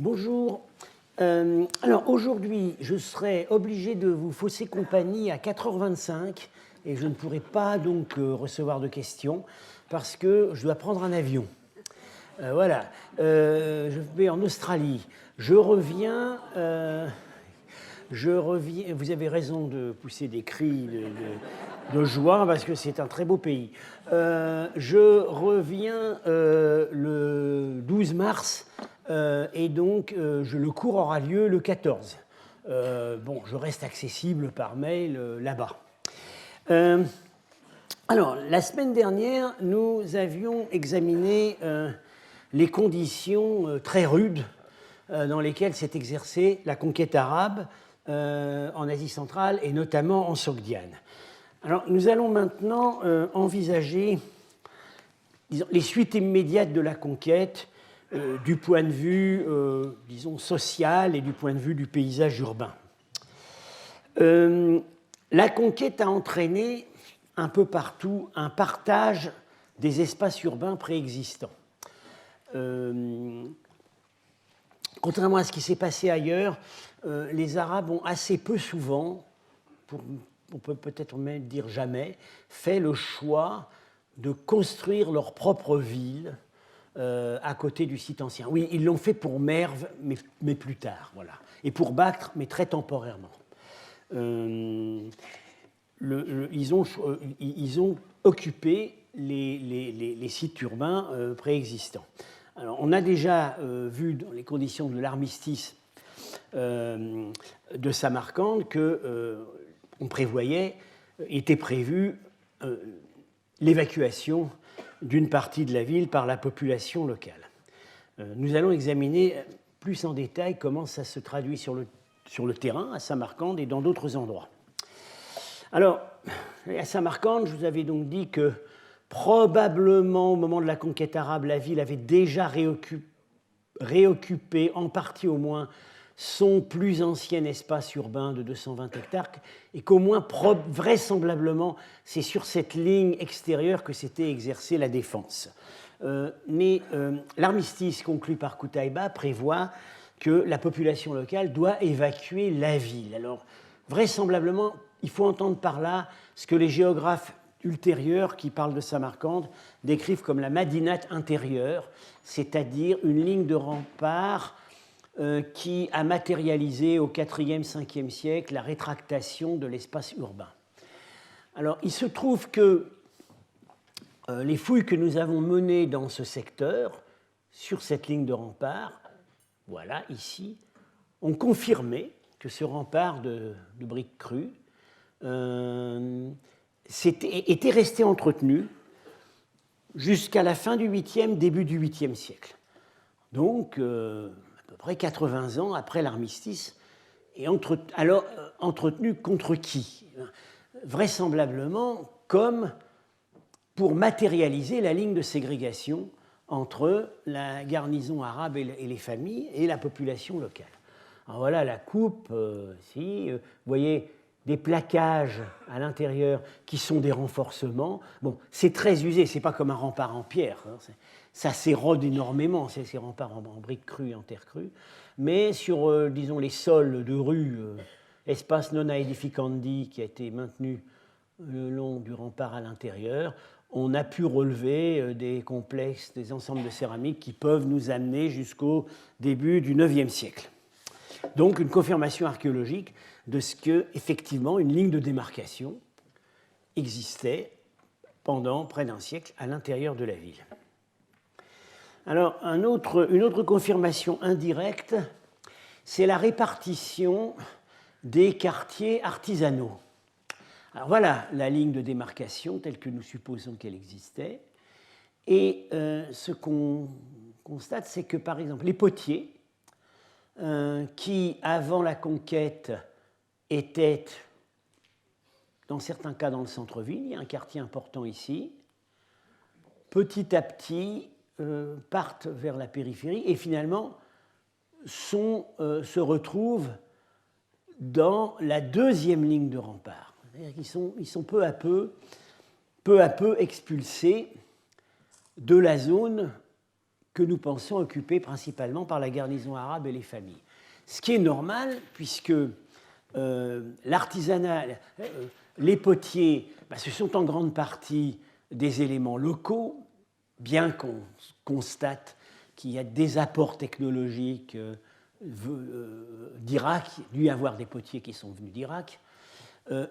Bonjour. Alors aujourd'hui, je serai obligé de vous fausser compagnie à 4h25 et je ne pourrai pas donc recevoir de questions parce que je dois prendre un avion. Voilà. Je vais en Australie. Je reviens. Vous avez raison de pousser des cris de joie parce que c'est un très beau pays. Je reviens le 12 mars et donc le cours aura lieu le 14. Bon, je reste accessible par mail là-bas. Alors, la semaine dernière, nous avions examiné les conditions très rudes dans lesquelles s'est exercée la conquête arabe en Asie centrale et notamment en Sogdiane. Alors, nous allons maintenant envisager les suites immédiates de la conquête du point de vue, disons, social et du point de vue du paysage urbain. La conquête a entraîné un peu partout un partage des espaces urbains préexistants. Contrairement à ce qui s'est passé ailleurs, les Arabes ont assez peu souvent, on peut peut-être même dire jamais, fait le choix de construire leur propre ville à côté du site ancien. Oui, ils l'ont fait pour Merv, mais plus tard, voilà. Et pour Bactre, mais très temporairement. Ils ont occupé les sites urbains préexistants. Alors, on a déjà vu dans les conditions de l'armistice de Samarcande que était prévu l'évacuation d'une partie de la ville par la population locale. Nous allons examiner plus en détail comment ça se traduit sur le terrain à Samarcande et dans d'autres endroits. Alors, à Samarcande, je vous avais donc dit que probablement au moment de la conquête arabe, la ville avait déjà réoccupé, en partie au moins, son plus ancien espace urbain de 220 hectares et qu'au moins, vraisemblablement, c'est sur cette ligne extérieure que s'était exercée la défense. Mais l'armistice conclu par Koutaïba prévoit que la population locale doit évacuer la ville. Alors, vraisemblablement, il faut entendre par là ce que les géographes ultérieurs qui parlent de Samarcande décrivent comme la Madinat intérieure, c'est-à-dire une ligne de rempart qui a matérialisé au IVe, Ve siècle la rétractation de l'espace urbain. Alors, il se trouve que les fouilles que nous avons menées dans ce secteur, sur cette ligne de rempart, voilà, ici, ont confirmé que ce rempart de briques crues était resté entretenu jusqu'à la fin du 8e, début du 8e siècle. Donc, à peu près 80 ans après l'armistice, et entretenu contre qui? Vraisemblablement comme pour matérialiser la ligne de ségrégation entre la garnison arabe et les familles et la population locale. Alors voilà la coupe, vous voyez des plaquages à l'intérieur qui sont des renforcements. Bon, c'est très usé, c'est pas comme un rempart en pierre, hein, ça s'érode énormément, ces remparts en briques crues et en terre crue, mais sur, disons, les sols de rue, espace non aedificandi qui a été maintenu le long du rempart à l'intérieur, on a pu relever des complexes, des ensembles de céramique qui peuvent nous amener jusqu'au début du IXe siècle. Donc une confirmation archéologique de ce qu'effectivement une ligne de démarcation existait pendant près d'un siècle à l'intérieur de la ville. Alors une autre confirmation indirecte, c'est la répartition des quartiers artisanaux. Alors voilà la ligne de démarcation telle que nous supposons qu'elle existait. Et ce qu'on constate, c'est que par exemple les potiers, qui avant la conquête étaient dans certains cas dans le centre-ville, il y a un quartier important ici, petit à petit partent vers la périphérie et finalement se retrouvent dans la deuxième ligne de rempart. C'est-à-dire qu'ils sont peu à peu expulsés de la zone que nous pensons occupées principalement par la garnison arabe et les familles. Ce qui est normal, puisque l'artisanat, les potiers, ce sont en grande partie des éléments locaux, bien qu'on constate qu'il y a des apports technologiques d'Irak, il y a avoir des potiers qui sont venus d'Irak.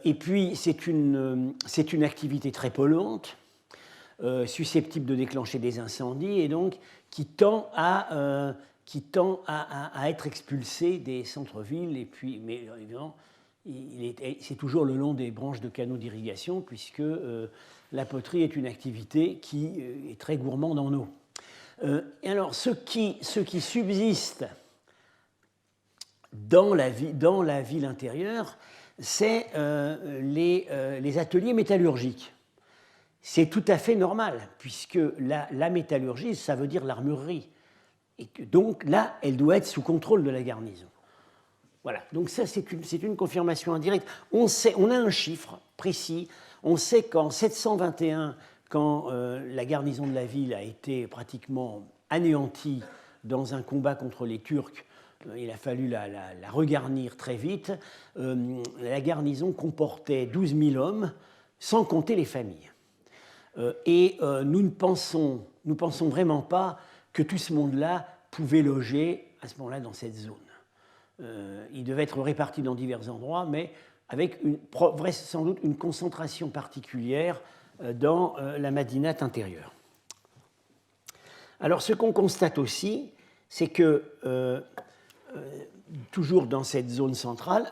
Et puis, c'est une activité très polluante, susceptible de déclencher des incendies, et donc qui tend à être expulsée des centres-villes. Et puis, mais évidemment, c'est toujours le long des branches de canaux d'irrigation, puisque la poterie est une activité qui est très gourmande en eau. Et alors, ce qui subsiste dans la ville intérieure, c'est les ateliers métallurgiques. C'est tout à fait normal, puisque la métallurgie, ça veut dire l'armurerie. Et que donc là, elle doit être sous contrôle de la garnison. Voilà, donc ça c'est une confirmation indirecte. On a un chiffre précis, on sait qu'en 721, quand la garnison de la ville a été pratiquement anéantie dans un combat contre les Turcs, il a fallu la regarnir très vite, la garnison comportait 12 000 hommes, sans compter les familles. Et nous ne pensons vraiment pas que tout ce monde-là pouvait loger à ce moment-là dans cette zone. Ils devaient être répartis dans divers endroits, mais avec sans doute une concentration particulière dans la Madinat intérieure. Alors ce qu'on constate aussi, c'est que, toujours dans cette zone centrale,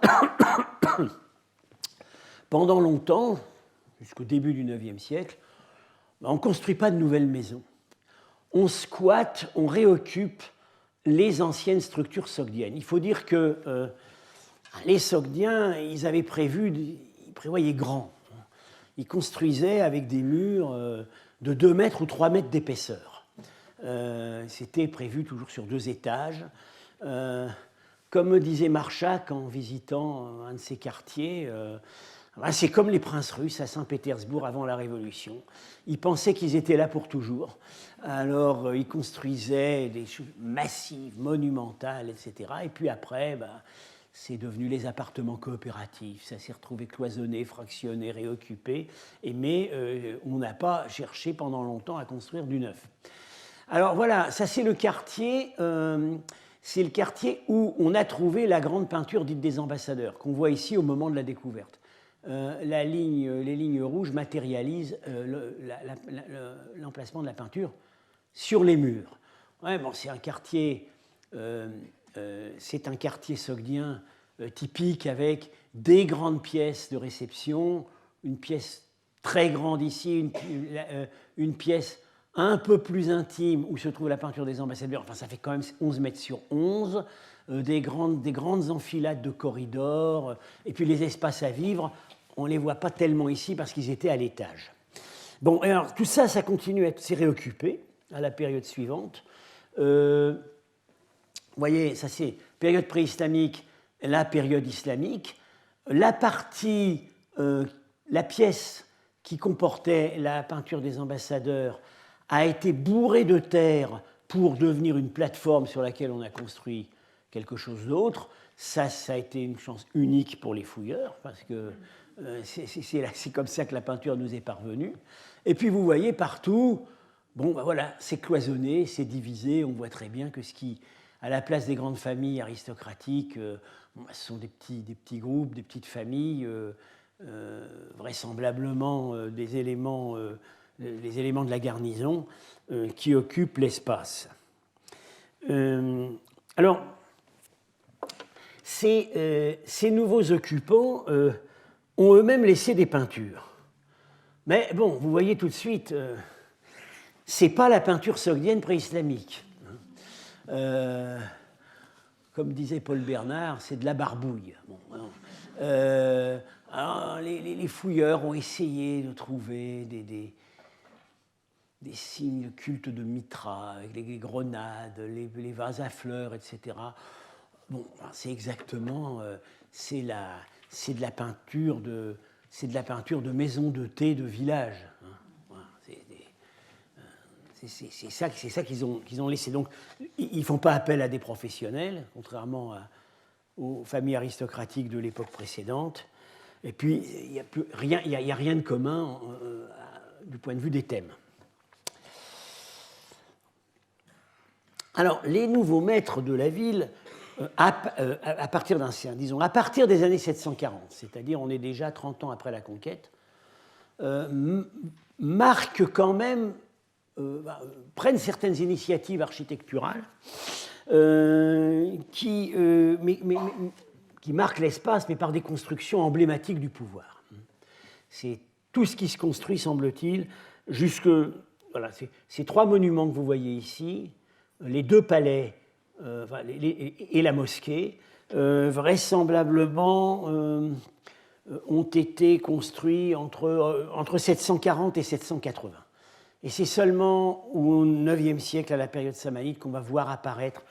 pendant longtemps, jusqu'au début du IXe siècle, on ne construit pas de nouvelles maisons. On squatte, on réoccupe les anciennes structures sogdiennes. Il faut dire que les Sogdiens, ils prévoyaient grand. Ils construisaient avec des murs de 2 mètres ou 3 mètres d'épaisseur. C'était prévu toujours sur 2 étages. Comme me disait Marchak en visitant un de ces quartiers, c'est comme les princes russes à Saint-Pétersbourg avant la Révolution. Ils pensaient qu'ils étaient là pour toujours. Alors, ils construisaient des choses massives, monumentales, etc. Et puis après, c'est devenu les appartements coopératifs. Ça s'est retrouvé cloisonné, fractionné, réoccupé. Mais on n'a pas cherché pendant longtemps à construire du neuf. Alors voilà, ça c'est le quartier où on a trouvé la grande peinture dite des ambassadeurs, qu'on voit ici au moment de la découverte. Les lignes rouges matérialisent l'emplacement de la peinture sur les murs. Ouais, bon, c'est un quartier sogdien typique avec des grandes pièces de réception, une pièce très grande ici, une pièce un peu plus intime où se trouve la peinture des ambassadeurs. Enfin, ça fait quand même 11 mètres sur 11, des grandes enfilades de corridors, et puis les espaces à vivre. On ne les voit pas tellement ici parce qu'ils étaient à l'étage. Bon, alors tout ça, ça continue à être réoccupé à la période suivante. Vous voyez, ça c'est période préislamique, la période islamique. La pièce qui comportait la peinture des ambassadeurs a été bourrée de terre pour devenir une plateforme sur laquelle on a construit quelque chose d'autre. Ça a été une chance unique pour les fouilleurs, parce que c'est comme ça que la peinture nous est parvenue. Et puis vous voyez partout, voilà, c'est cloisonné, c'est divisé. On voit très bien que ce qui, à la place des grandes familles aristocratiques, ce sont des petits groupes, des petites familles, vraisemblablement les éléments de la garnison qui occupent l'espace. Alors, ces nouveaux occupants ont eux-mêmes laissé des peintures. Mais bon, vous voyez tout de suite, ce n'est pas la peinture sogdienne préislamique. Comme disait Paul Bernard, c'est de la barbouille. Alors, les fouilleurs ont essayé de trouver des signes de culte de Mitra, avec les grenades, les vases à fleurs, etc. Bon, c'est exactement, c'est de la peinture de maisons de thé de village. Voilà, C'est ça qu'ils ont laissé. Donc, ils ne font pas appel à des professionnels, contrairement aux familles aristocratiques de l'époque précédente. Et puis, il n'y a rien de commun du point de vue des thèmes. Alors, les nouveaux maîtres de la ville, à partir à partir des années 740, c'est-à-dire on est déjà 30 ans après la conquête, marquent quand même, prennent certaines initiatives architecturales qui marquent l'espace, mais par des constructions emblématiques du pouvoir. C'est tout ce qui se construit, semble-t-il, jusque... Voilà, ces 3 monuments que vous voyez ici, les 2 palais et la mosquée, vraisemblablement ont été construits entre 740 et 780. Et c'est seulement au IXe siècle, à la période samanide, qu'on va voir apparaître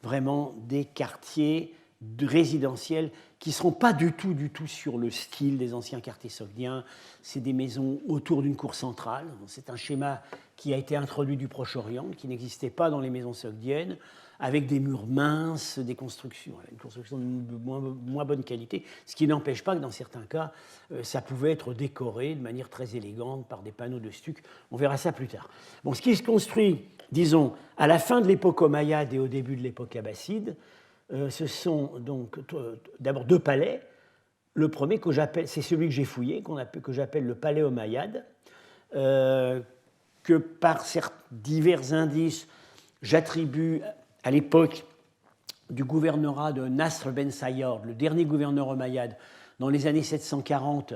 vraiment des quartiers résidentiels qui ne seront pas du tout sur le style des anciens quartiers sogdiens. C'est des maisons autour d'une cour centrale. C'est un schéma qui a été introduit du Proche-Orient, qui n'existait pas dans les maisons sogdiennes, avec des murs minces, une construction de moins bonne qualité, ce qui n'empêche pas que dans certains cas, ça pouvait être décoré de manière très élégante par des panneaux de stuc. On verra ça plus tard. Bon, ce qui se construit, disons, à la fin de l'époque omeyyade et au début de l'époque abbasside, ce sont donc d'abord 2 palais. Le premier, c'est celui que j'ai fouillé, que j'appelle le palais omeyyade, que par divers indices, j'attribue à l'époque du gouvernorat de Nasr ben Sayyar, le dernier gouverneur omeyyade, dans les années 740,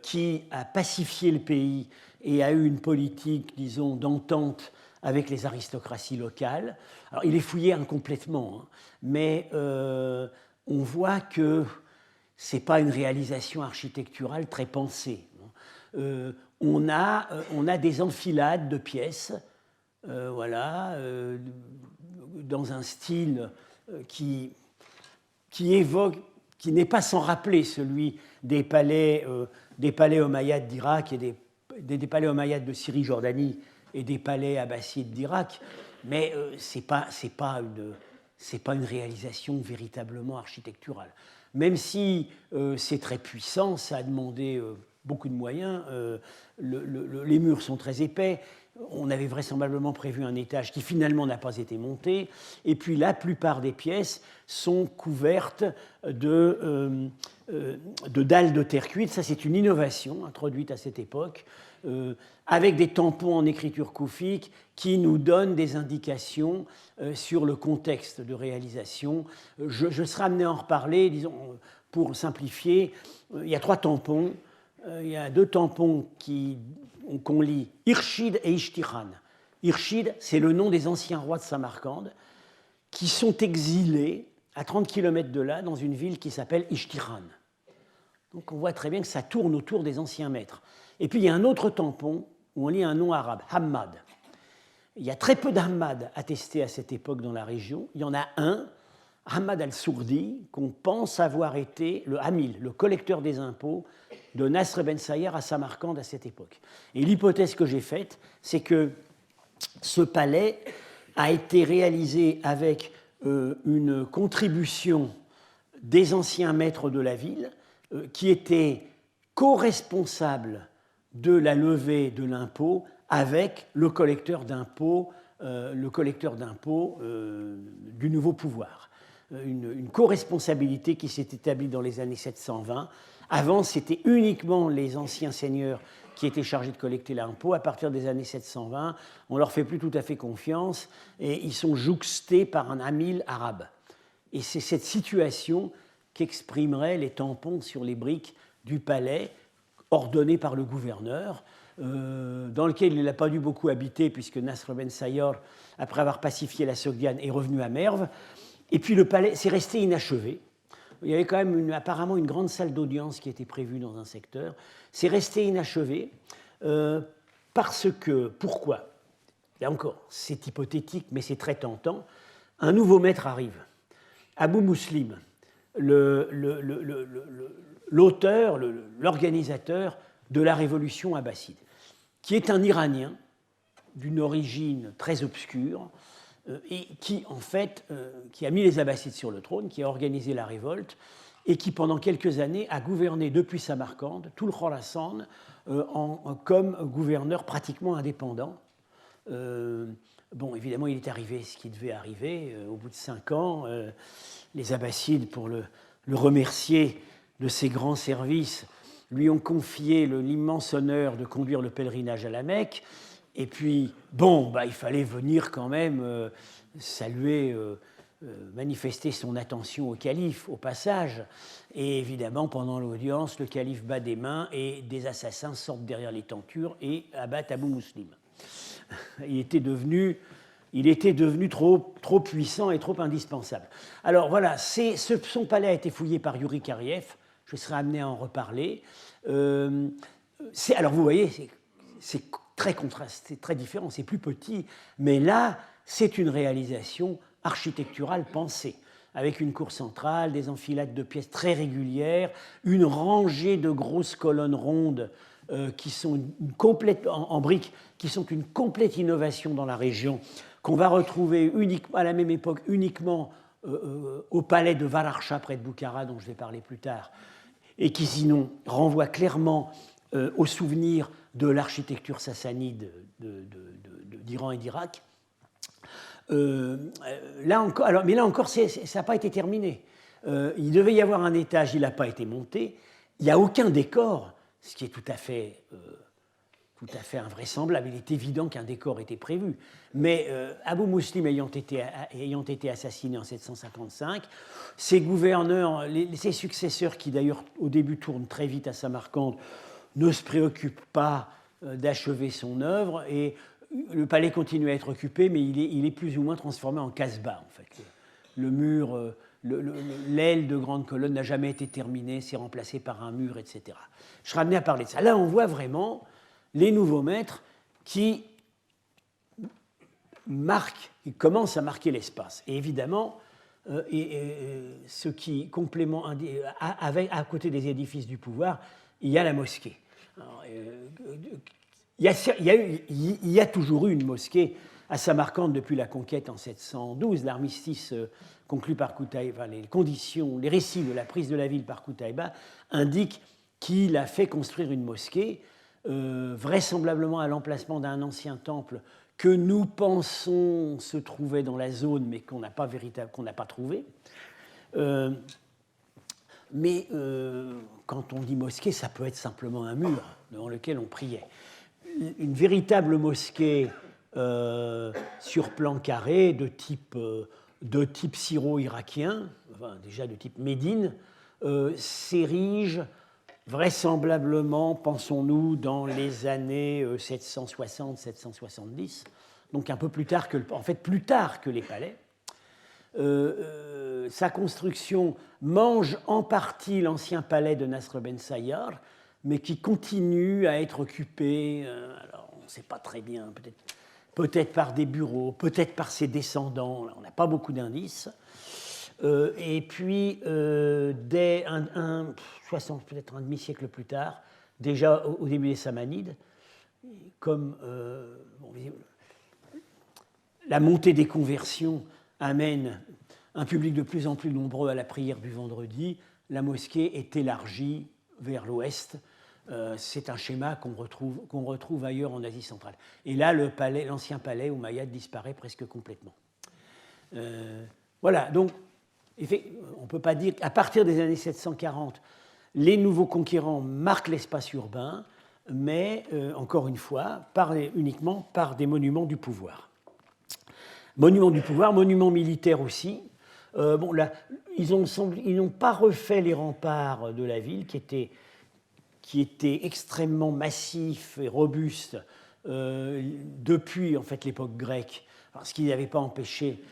qui a pacifié le pays et a eu une politique, disons, d'entente avec les aristocraties locales. Alors, il est fouillé incomplètement, hein, mais on voit que ce n'est pas une réalisation architecturale très pensée. On a des enfilades de pièces, dans un style qui n'est pas sans rappeler celui des palais omeyyades d'Irak et des palais omeyyades de Syrie, Jordanie et des palais abbassides d'Irak, mais ce n'est pas une réalisation véritablement architecturale. Même si c'est très puissant, ça a demandé beaucoup de moyens, les murs sont très épais, on avait vraisemblablement prévu un étage qui finalement n'a pas été monté, et puis la plupart des pièces sont couvertes de dalles de terre cuite. Ça, c'est une innovation introduite à cette époque, avec des tampons en écriture koufique qui nous donnent des indications sur le contexte de réalisation. Je serai amené à en reparler, disons, pour simplifier. Il y a 3 tampons. Il y a 2 tampons qu'on lit Irshid et Ishtiran. Irshid, c'est le nom des anciens rois de Samarcande qui sont exilés à 30 km de là, dans une ville qui s'appelle Ishtiran. Donc on voit très bien que ça tourne autour des anciens maîtres. Et puis il y a un autre tampon où on lit un nom arabe, Hammad. Il y a très peu d'Hammad attestés à cette époque dans la région. Il y en a un, Hammad al-Sourdi, qu'on pense avoir été le Hamil, le collecteur des impôts de Nasr ben Sayyar à Samarcande à cette époque. Et l'hypothèse que j'ai faite, c'est que ce palais a été réalisé avec une contribution des anciens maîtres de la ville qui étaient co-responsables de la levée de l'impôt avec le collecteur d'impôts du nouveau pouvoir. Une co-responsabilité qui s'est établie dans les années 720. Avant, c'était uniquement les anciens seigneurs qui étaient chargés de collecter l'impôt. À partir des années 720, on ne leur fait plus tout à fait confiance et ils sont jouxtés par un amil arabe. Et c'est cette situation qu'exprimeraient les tampons sur les briques du palais ordonné par le gouverneur, dans lequel il n'a pas dû beaucoup habiter puisque Nasr ben Sayyar, après avoir pacifié la Sogdiane, est revenu à Merv. Et puis le palais, c'est resté inachevé. Il y avait quand même apparemment une grande salle d'audience qui était prévue dans un secteur. C'est resté inachevé parce que, pourquoi? Là encore, c'est hypothétique, mais c'est très tentant. Un nouveau maître arrive. Abou Muslim, l'auteur, l'organisateur de la révolution abbasside, qui est un Iranien d'une origine très obscure, et qui, en fait, qui a mis les Abbassides sur le trône, qui a organisé la révolte, et qui, pendant quelques années, a gouverné depuis Samarcande, tout le Khorasan, comme gouverneur pratiquement indépendant. Bon, évidemment, il est arrivé ce qui devait arriver. Au bout de 5 ans, les Abbassides, pour le remercier de ses grands services, lui ont confié l'immense honneur de conduire le pèlerinage à la Mecque. Et puis, bon, il fallait venir quand même saluer, manifester son attention au calife, au passage. Et évidemment, pendant l'audience, le calife bat des mains et des assassins sortent derrière les tentures et abattent Abou Muslim. Il était devenu trop puissant et trop indispensable. Alors voilà, son palais a été fouillé par Yuri Kariev. Je serai amené à en reparler. Alors vous voyez, c'est très contrasté, c'est très différent, c'est plus petit, mais là, c'est une réalisation architecturale pensée, avec une cour centrale, des enfilades de pièces très régulières, une rangée de grosses colonnes rondes qui sont en briques, qui sont une complète innovation dans la région, qu'on va retrouver à la même époque uniquement au palais de Vararsha près de Boukhara, dont je vais parler plus tard, et qui sinon renvoie clairement au souvenir de l'architecture sassanide d'Iran et d'Irak. Là encore, ça n'a pas été terminé. Il devait y avoir un étage, il n'a pas été monté. Il n'y a aucun décor, ce qui est tout à fait invraisemblable. Il est évident qu'un décor était prévu. Mais Abou Muslim ayant été assassiné en 755, ses gouverneurs, ses successeurs, qui d'ailleurs au début tournent très vite à Samarcande, ne se préoccupent pas d'achever son œuvre, et le palais continue à être occupé, mais il est plus ou moins transformé en Casbah, en fait. Le mur, l'aile de grande colonne n'a jamais été terminée, c'est remplacé par un mur, etc. Je serai amené à parler de ça. Là, on voit vraiment les nouveaux maîtres qui commencent à marquer l'espace. Et évidemment, ce qui à côté des édifices du pouvoir, il y a la mosquée. Alors, il y a toujours eu une mosquée à Samarcande depuis la conquête en 712. L'armistice conclu par Qutaïba, les récits de la prise de la ville par Qutaïba indiquent qu'il a fait construire une mosquée, vraisemblablement à l'emplacement d'un ancien temple que nous pensons se trouver dans la zone, mais qu'on n'a pas trouvé. Mais quand on dit mosquée, ça peut être simplement un mur devant lequel on priait. Une véritable mosquée sur plan carré de type syro-irakien, enfin, déjà de type Médine, s'érige vraisemblablement, pensons-nous, dans les années 760-770, donc un peu plus tard plus tard que les palais. Sa construction mange en partie l'ancien palais de Nasr ben Sayyar, mais qui continue à être occupé, alors on ne sait pas très bien, peut-être par des bureaux, peut-être par ses descendants, là, on n'a pas beaucoup d'indices. Et puis, peut-être un demi-siècle plus tard, déjà au début des Samanides, comme la montée des conversions amène un public de plus en plus nombreux à la prière du vendredi, la mosquée est élargie vers l'ouest. C'est un schéma qu'on retrouve ailleurs en Asie centrale. Et là, l'ancien palais omeyyade disparaît presque complètement. Voilà, donc on ne peut pas dire qu'à partir des années 740, les nouveaux conquérants marquent l'espace urbain, mais encore une fois, uniquement par des monuments du pouvoir. Monuments du pouvoir, monuments militaires aussi. Là, ils n'ont pas refait les remparts de la ville, qui étaient extrêmement massifs et robustes depuis en fait, l'époque grecque, ce qui n'avait pas empêché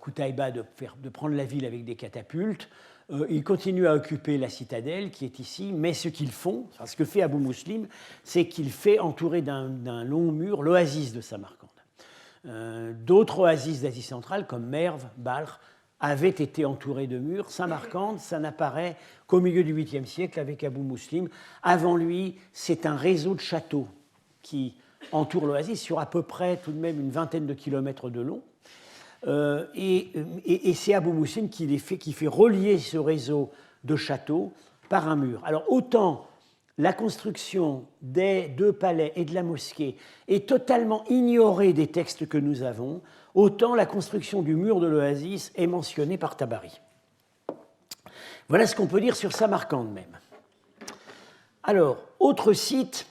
Qutaïba de prendre la ville avec des catapultes. Ils continuent à occuper la citadelle qui est ici, mais ce que fait Abou Muslim, c'est qu'il fait entourer d'un long mur l'oasis de Samarcande. D'autres oasis d'Asie centrale, comme Merv, Balkh, avaient été entourées de murs. Samarcande, ça n'apparaît qu'au milieu du 8e siècle avec Abou Muslim. Avant lui, c'est un réseau de châteaux qui entoure l'oasis sur à peu près tout de même une vingtaine de kilomètres de long. Et c'est Abou Moussim qui fait relier ce réseau de châteaux par un mur. Alors autant la construction des 2 palais et de la mosquée est totalement ignorée des textes que nous avons, autant la construction du mur de l'oasis est mentionnée par Tabari. Voilà ce qu'on peut dire sur Samarcande même. Alors, autre site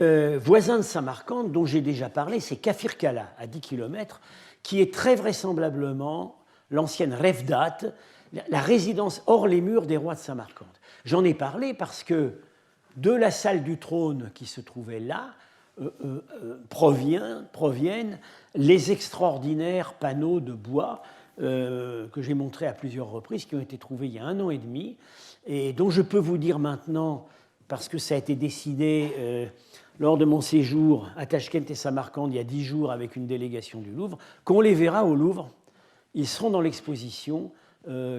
voisin de Samarcande, dont j'ai déjà parlé, c'est Kafir-Kala, à 10 km, qui est très vraisemblablement l'ancienne Revdat, la résidence hors les murs des rois de Samarcande. J'en ai parlé parce que de la salle du trône qui se trouvait là proviennent les extraordinaires panneaux de bois que j'ai montrés à plusieurs reprises, qui ont été trouvés il y a 1 an et demi, et dont je peux vous dire maintenant, parce que ça a été décidé lors de mon séjour à Tachkent et Samarcande il y a 10 jours avec une délégation du Louvre, qu'on les verra au Louvre. Ils seront dans l'exposition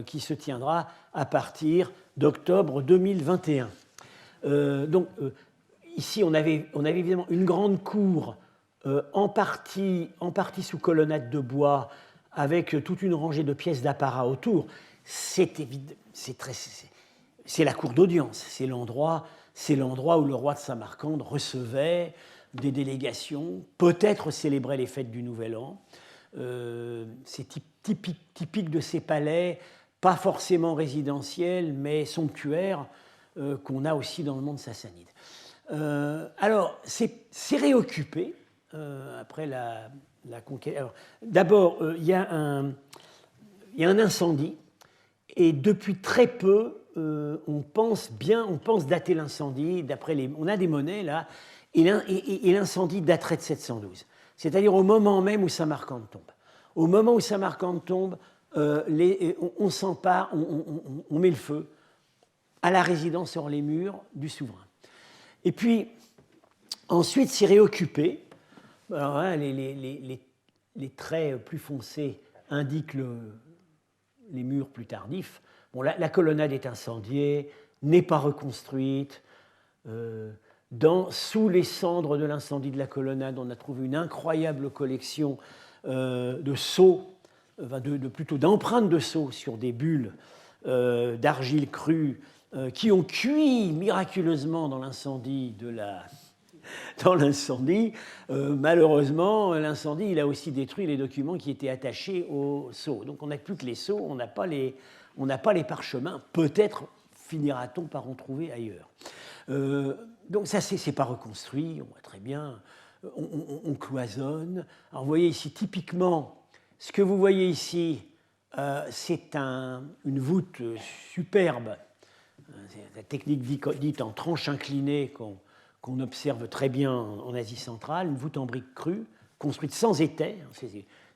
qui se tiendra à partir d'octobre 2021. Ici, on avait évidemment une grande cour en partie sous colonnade de bois avec toute une rangée de pièces d'apparat autour. C'est la cour d'audience, c'est l'endroit où le roi de Samarcande recevait des délégations, peut-être célébrait les fêtes du Nouvel An. C'est typique de ces palais, pas forcément résidentiels, mais somptuaires, qu'on a aussi dans le monde sassanide. Alors, c'est réoccupé après la conquête. D'abord, il y a un incendie, et depuis très peu, on pense dater l'incendie, on a des monnaies là, et l'incendie daterait de 712, c'est-à-dire au moment même où Samarcande tombe. Au moment où Samarcande tombe, on s'empare, on met le feu à la résidence sur les murs du souverain. Et puis, ensuite, c'est réoccupé. Alors, hein, les traits plus foncés indiquent les murs plus tardifs. Bon, la colonnade est incendiée, n'est pas reconstruite. Sous les cendres de l'incendie de la colonnade, on a trouvé une incroyable collection de sceaux, plutôt d'empreintes de sceaux sur des bulles d'argile crue qui ont cuit miraculeusement dans l'incendie malheureusement, l'incendie, il a aussi détruit les documents qui étaient attachés aux sceaux. Donc on n'a plus que les sceaux, on n'a pas les parchemins. Peut-être finira-t-on par en trouver ailleurs. Donc ça, c'est pas reconstruit, on voit très bien. On cloisonne. Alors vous voyez ici, typiquement, ce que vous voyez ici, c'est une voûte superbe. C'est la technique dite en tranche inclinée qu'on observe très bien en Asie centrale, une voûte en briques crues, construite sans étai.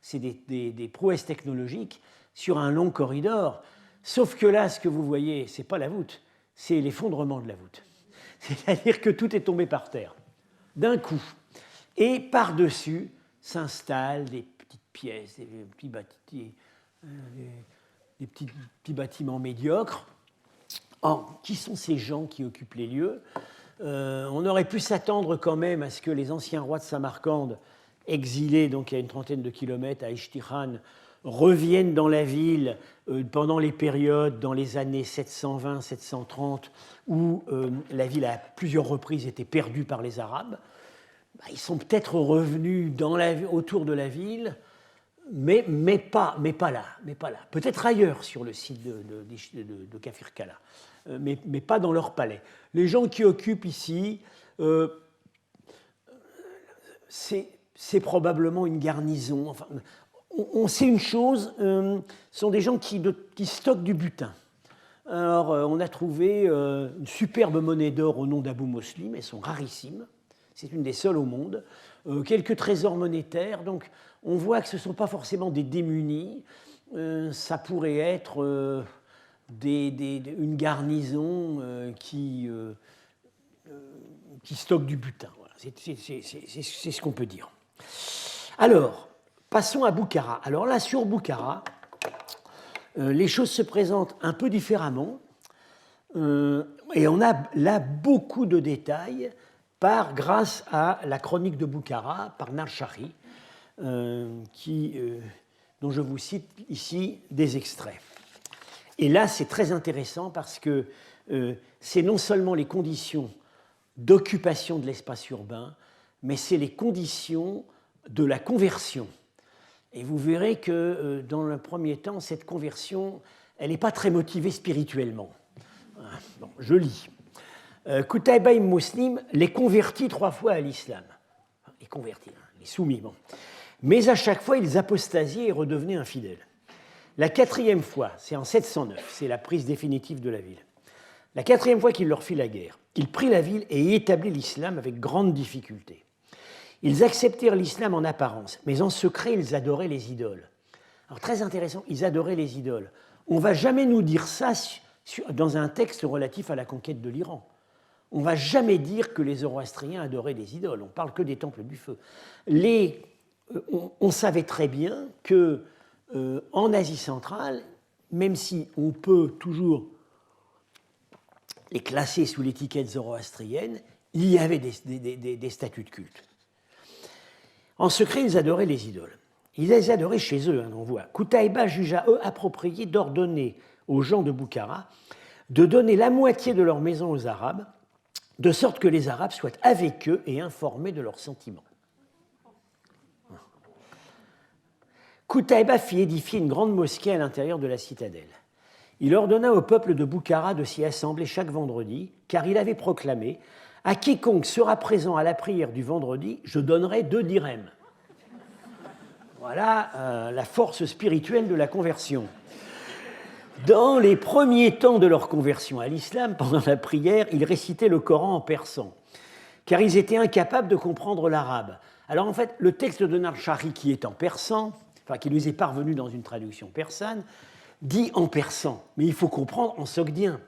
C'est des prouesses technologiques sur un long corridor. Sauf que là, ce que vous voyez, ce n'est pas la voûte, c'est l'effondrement de la voûte. C'est-à-dire que tout est tombé par terre, d'un coup. Et par-dessus s'installent des petites pièces, des petits bâtiments médiocres. Or, qui sont ces gens qui occupent les lieux ? On aurait pu s'attendre quand même à ce que les anciens rois de Samarcande, exilés donc à une trentaine de kilomètres à Ishtikhan, reviennent dans la ville pendant les périodes, dans les années 720-730, où la ville à plusieurs reprises était perdue par les Arabes. Ils sont peut-être revenus autour de la ville, mais pas là. Peut-être ailleurs sur le site de Kafir-Kala, mais pas dans leur palais. Les gens qui occupent ici, c'est probablement une garnison. Enfin, on sait une chose, ce sont des gens qui stockent du butin. Alors, on a trouvé une superbe monnaie d'or au nom d'Abou Muslim, elles sont rarissimes, c'est une des seules au monde, quelques trésors monétaires, donc on voit que ce ne sont pas forcément des démunis, ça pourrait être une garnison qui stocke du butin. Voilà. C'est ce qu'on peut dire. Alors, passons à Boukhara. Alors là, sur Boukhara, les choses se présentent un peu différemment, et on a là beaucoup de détails grâce à la chronique de Boukhara par Narshari, dont je vous cite ici des extraits. Et là, c'est très intéressant parce que c'est non seulement les conditions d'occupation de l'espace urbain, mais c'est les conditions de la conversion. Et vous verrez que dans le premier temps, cette conversion, elle n'est pas très motivée spirituellement. Bon, je lis. Qutayba ibn Muslim les convertit 3 fois à l'islam. Les convertit, les soumis. Bon. Mais à chaque fois, ils apostasiaient et redevenaient infidèles. La 4e fois, c'est en 709, c'est la prise définitive de la ville. La 4e fois qu'il leur fit la guerre, il prit la ville et y établit l'islam avec grande difficulté. Ils acceptèrent l'islam en apparence, mais en secret, ils adoraient les idoles. Alors très intéressant, ils adoraient les idoles. On ne va jamais nous dire ça dans un texte relatif à la conquête de l'Iran. On ne va jamais dire que les Zoroastriens adoraient les idoles. On ne parle que des temples du feu. On savait très bien que en Asie centrale, même si on peut toujours les classer sous l'étiquette zoroastrienne, il y avait des statuts de culte. En secret, ils adoraient les idoles. Ils les adoraient chez eux, on voit. Qutayba jugea approprié d'ordonner aux gens de Boukhara de donner la moitié de leur maison aux Arabes, de sorte que les Arabes soient avec eux et informés de leurs sentiments. Qutayba fit édifier une grande mosquée à l'intérieur de la citadelle. Il ordonna au peuple de Boukhara de s'y assembler chaque vendredi, car il avait proclamé « À quiconque sera présent à la prière du vendredi, je donnerai 2 dirhams. » Voilà la force spirituelle de la conversion. Dans les premiers temps de leur conversion à l'islam, pendant la prière, ils récitaient le Coran en persan, car ils étaient incapables de comprendre l'arabe. Alors en fait, le texte de Narshari qui est en persan, enfin qui nous est parvenu dans une traduction persane, dit en persan, mais il faut comprendre en sogdien.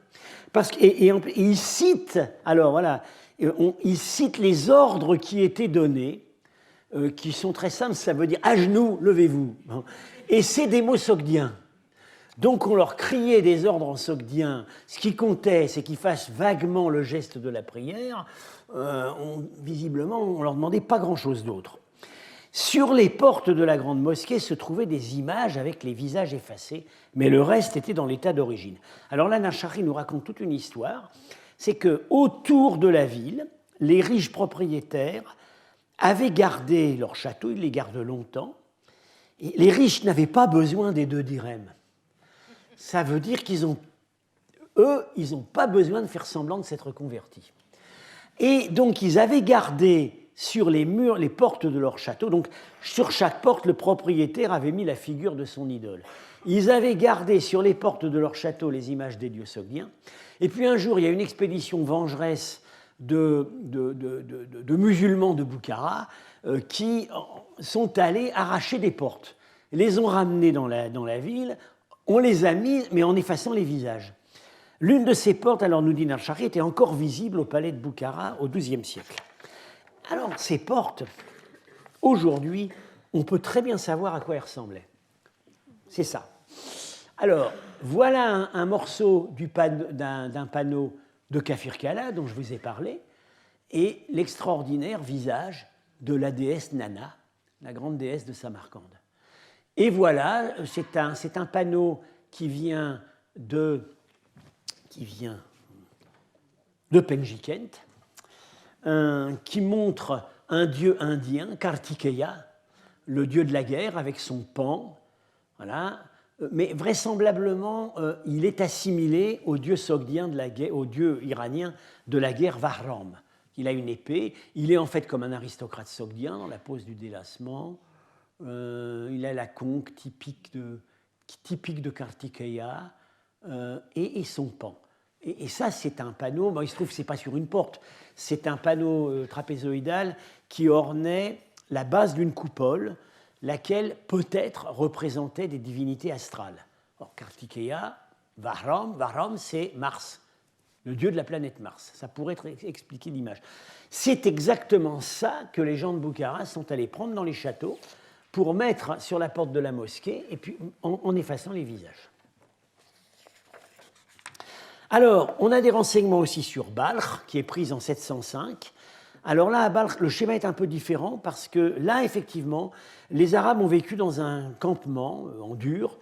Et il cite, alors voilà, il cite les ordres qui étaient donnés, qui sont très simples, ça veut dire à genoux, levez-vous. Et c'est des mots sogdiens. Donc on leur criait des ordres en sogdien. Ce qui comptait, c'est qu'ils fassent vaguement le geste de la prière. Visiblement, on leur demandait pas grand-chose d'autre. Sur les portes de la grande mosquée se trouvaient des images avec les visages effacés, mais le reste était dans l'état d'origine. Alors là, Narshari nous raconte toute une histoire. C'est qu'autour de la ville, les riches propriétaires avaient gardé leur château, ils les gardent longtemps. Et les riches n'avaient pas besoin des 2 dirhams. Ça veut dire ils n'ont pas besoin de faire semblant de s'être convertis. Et donc, ils avaient gardé sur les murs, les portes de leur château, donc sur chaque porte, le propriétaire avait mis la figure de son idole. Ils avaient gardé sur les portes de leur château les images des dieux sogdiens. Et puis un jour, il y a une expédition vengeresse de musulmans de Boukhara qui sont allés arracher des portes, les ont ramenées dans la ville, on les a mises, mais en effaçant les visages. L'une de ces portes, alors nous dit Narshari, était encore visible au palais de Boukhara au XIIe siècle. Alors, ces portes, aujourd'hui, on peut très bien savoir à quoi elles ressemblaient. C'est ça. Alors, voilà un morceau d'un panneau de Kafir Kala dont je vous ai parlé, et l'extraordinaire visage de la déesse Nana, la grande déesse de Samarcande. Et voilà, c'est un panneau qui vient de Penjikent, qui montre un dieu indien, Kartikeya, le dieu de la guerre, avec son pan. Voilà. Mais vraisemblablement, il est assimilé au dieu sogdien, au dieu iranien de la guerre Vahram. Il a une épée, il est en fait comme un aristocrate sogdien dans la pose du délassement. Il a la conque typique de Kartikeya et son pan. Et ça, c'est un panneau, bon, il se trouve que ce n'est pas sur une porte, c'est un panneau trapézoïdal qui ornait la base d'une coupole, laquelle peut-être représentait des divinités astrales. Or, Kartikeya, Vahram, c'est Mars, le dieu de la planète Mars. Ça pourrait expliquer l'image. C'est exactement ça que les gens de Boukhara sont allés prendre dans les châteaux pour mettre sur la porte de la mosquée, et puis en effaçant les visages. Alors, on a des renseignements aussi sur Balkh, qui est prise en 705, Alors là, à Balkh, le schéma est un peu différent parce que là, effectivement, les Arabes ont vécu dans un campement en dur.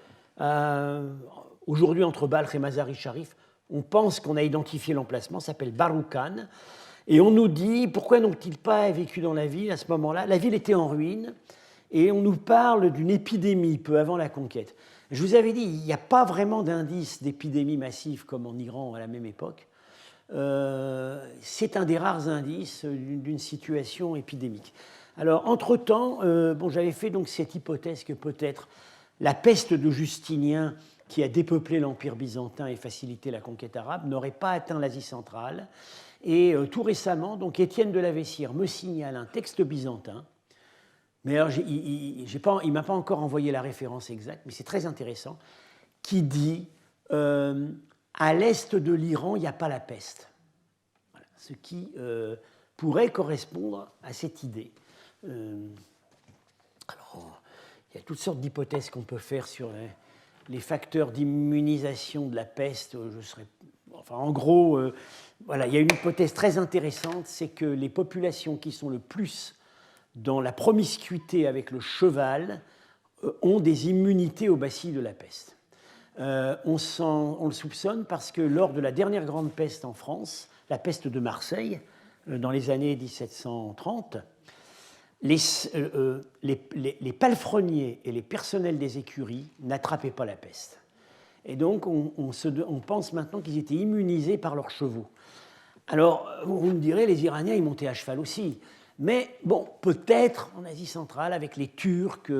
Aujourd'hui, entre Balkh et Mazar-i Sharif, on pense qu'on a identifié l'emplacement, ça s'appelle Baroukan. Et on nous dit, pourquoi n'ont-ils pas vécu dans la ville à ce moment-là? La ville était en ruine et on nous parle d'une épidémie peu avant la conquête. Je vous avais dit, il n'y a pas vraiment d'indice d'épidémie massive comme en Iran à la même époque. C'est un des rares indices d'une situation épidémique. Alors, entre-temps, j'avais fait donc cette hypothèse que peut-être la peste de Justinien, qui a dépeuplé l'Empire byzantin et facilité la conquête arabe, n'aurait pas atteint l'Asie centrale. Et tout récemment, donc Étienne de la Vessière me signale un texte byzantin. Mais alors, il ne m'a pas encore envoyé la référence exacte, mais c'est très intéressant, qui dit à l'est de l'Iran, il n'y a pas la peste. Voilà, ce qui pourrait correspondre à cette idée. Alors, il y a toutes sortes d'hypothèses qu'on peut faire sur les facteurs d'immunisation de la peste. En gros, voilà, il y a une hypothèse très intéressante, c'est que les populations qui sont le plus dans la promiscuité avec le cheval ont des immunités au bacille de la peste. On le soupçonne parce que lors de la dernière grande peste en France, la peste de Marseille, dans les années 1730, les palefreniers et les personnels des écuries n'attrapaient pas la peste. Et donc, on pense maintenant qu'ils étaient immunisés par leurs chevaux. Alors, vous me direz, les Iraniens, ils montaient à cheval aussi. Mais bon, peut-être en Asie centrale, avec les Turcs,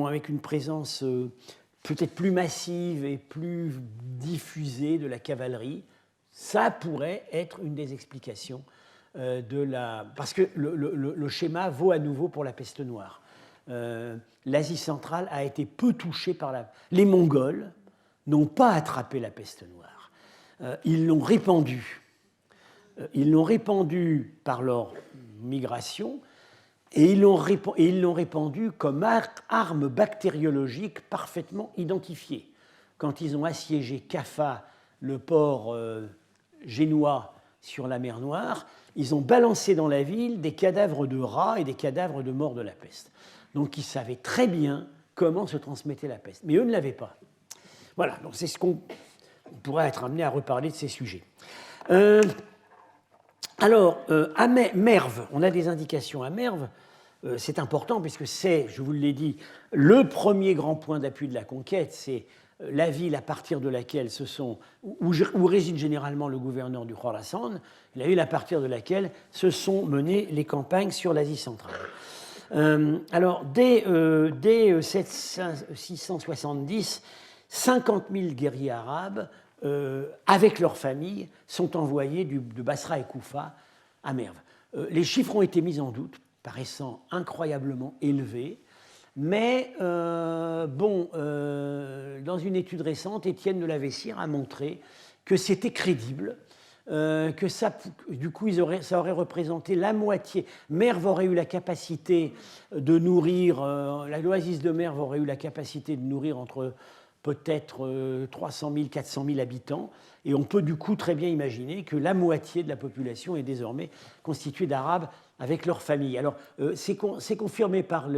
avec une présence peut-être plus massive et plus diffusée de la cavalerie, ça pourrait être une des explications parce que le schéma vaut à nouveau pour la peste noire. L'Asie centrale a été peu touchée par les Mongols n'ont pas attrapé la peste noire. Ils l'ont répandue. Ils l'ont répandue par leur migration et ils l'ont répandue comme arme bactériologique parfaitement identifiée. Quand ils ont assiégé Kaffa, le port génois sur la mer Noire, ils ont balancé dans la ville des cadavres de rats et des cadavres de morts de la peste. Donc ils savaient très bien comment se transmettait la peste. Mais eux ne l'avaient pas. Voilà, donc c'est ce qu'on pourrait être amené à reparler de ces sujets. À Merv, on a des indications à Merv. C'est important puisque c'est, je vous l'ai dit, le premier grand point d'appui de la conquête. C'est la ville à partir de laquelle où réside généralement le gouverneur du Khorasan, la ville à partir de laquelle se sont menées les campagnes sur l'Asie centrale. Dès 670, 50 000 guerriers arabes, avec leurs familles, sont envoyés de Basra et Koufa à Merv. Les chiffres ont été mis en doute, paraissant incroyablement élevés, mais dans une étude récente, Étienne de la Vessière a montré que c'était crédible, que du coup, ça aurait représenté la moitié. Merv aurait eu la capacité de nourrir, l'oasis de Merv aurait eu la capacité de nourrir entre peut-être 300 000, 400 000 habitants, et on peut du coup très bien imaginer que la moitié de la population est désormais constituée d'Arabes avec leurs familles. Alors, c'est confirmé par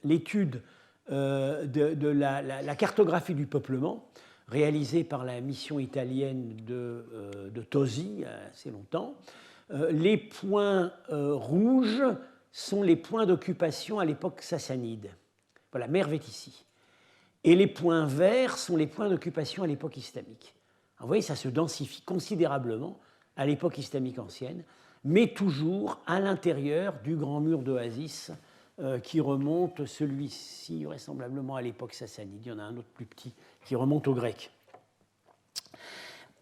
l'étude de la cartographie du peuplement, réalisée par la mission italienne de Tosi, il y a assez longtemps. Les points rouges sont les points d'occupation à l'époque sassanide. Voilà, Merv est ici. Et les points verts sont les points d'occupation à l'époque islamique. Alors, vous voyez, ça se densifie considérablement à l'époque islamique ancienne, mais toujours à l'intérieur du grand mur d'Oasis qui remonte, celui-ci vraisemblablement à l'époque sassanide. Il y en a un autre plus petit qui remonte aux Grecs.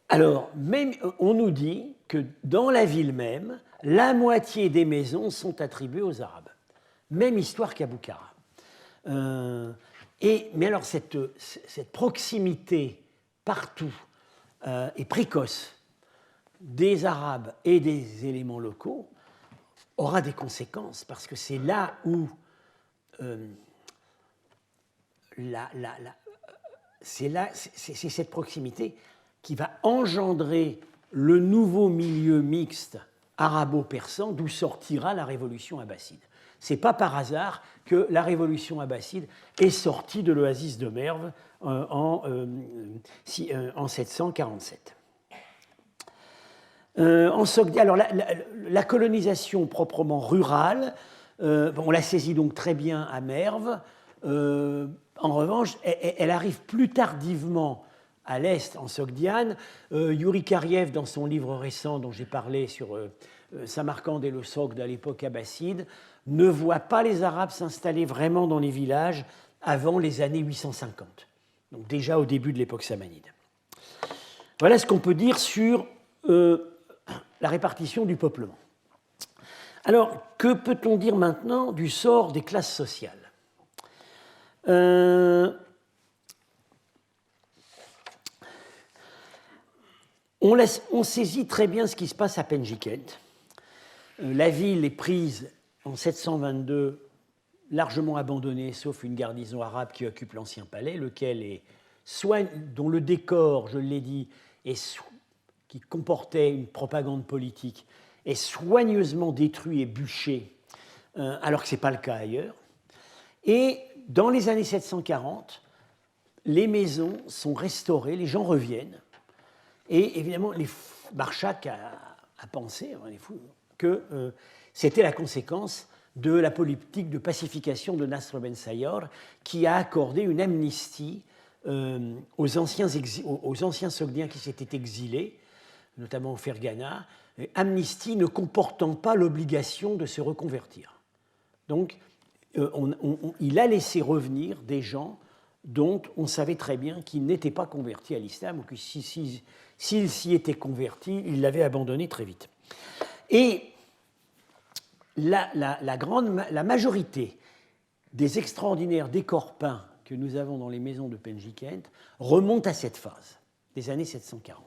Alors, même, on nous dit que dans la ville même, la moitié des maisons sont attribuées aux Arabes. Même histoire qu'à Boukhara. Mais alors, cette proximité partout et précoce des Arabes et des éléments locaux aura des conséquences, parce que c'est là où c'est cette proximité qui va engendrer le nouveau milieu mixte arabo-persan d'où sortira la révolution abbasside. Ce n'est pas par hasard que la révolution abbasside est sortie de l'oasis de Merv en 747. Alors la colonisation proprement rurale, on la saisit donc très bien à Merv. En revanche, elle arrive plus tardivement à l'est, en Sogdiane. Yuri Kariev, dans son livre récent dont j'ai parlé sur Samarcande et le Sogd à l'époque abbasside, ne voit pas les Arabes s'installer vraiment dans les villages avant les années 850, donc déjà au début de l'époque samanide. Voilà ce qu'on peut dire sur la répartition du peuplement. Alors, que peut-on dire maintenant du sort des classes sociales ? On saisit très bien ce qui se passe à Penjikent. La ville est prise en 722, largement abandonnée, sauf une garnison arabe qui occupe l'ancien palais, dont le décor, je l'ai dit, qui comportait une propagande politique, est soigneusement détruit et bûché, alors que ce n'est pas le cas ailleurs. Et dans les années 740, les maisons sont restaurées, les gens reviennent. Et évidemment, Barchak a pensé que c'était la conséquence de la politique de pacification de Nasr Ben Sayor, qui a accordé une amnistie aux anciens Sogdiens qui s'étaient exilés, notamment au Fergana, amnistie ne comportant pas l'obligation de se reconvertir. Donc, il a laissé revenir des gens dont on savait très bien qu'ils n'étaient pas convertis à l'islam, ou que s'ils s'y étaient convertis, ils l'avaient abandonné très vite. Et la majorité des extraordinaires décors peints que nous avons dans les maisons de Penjikent remontent à cette phase, des années 740.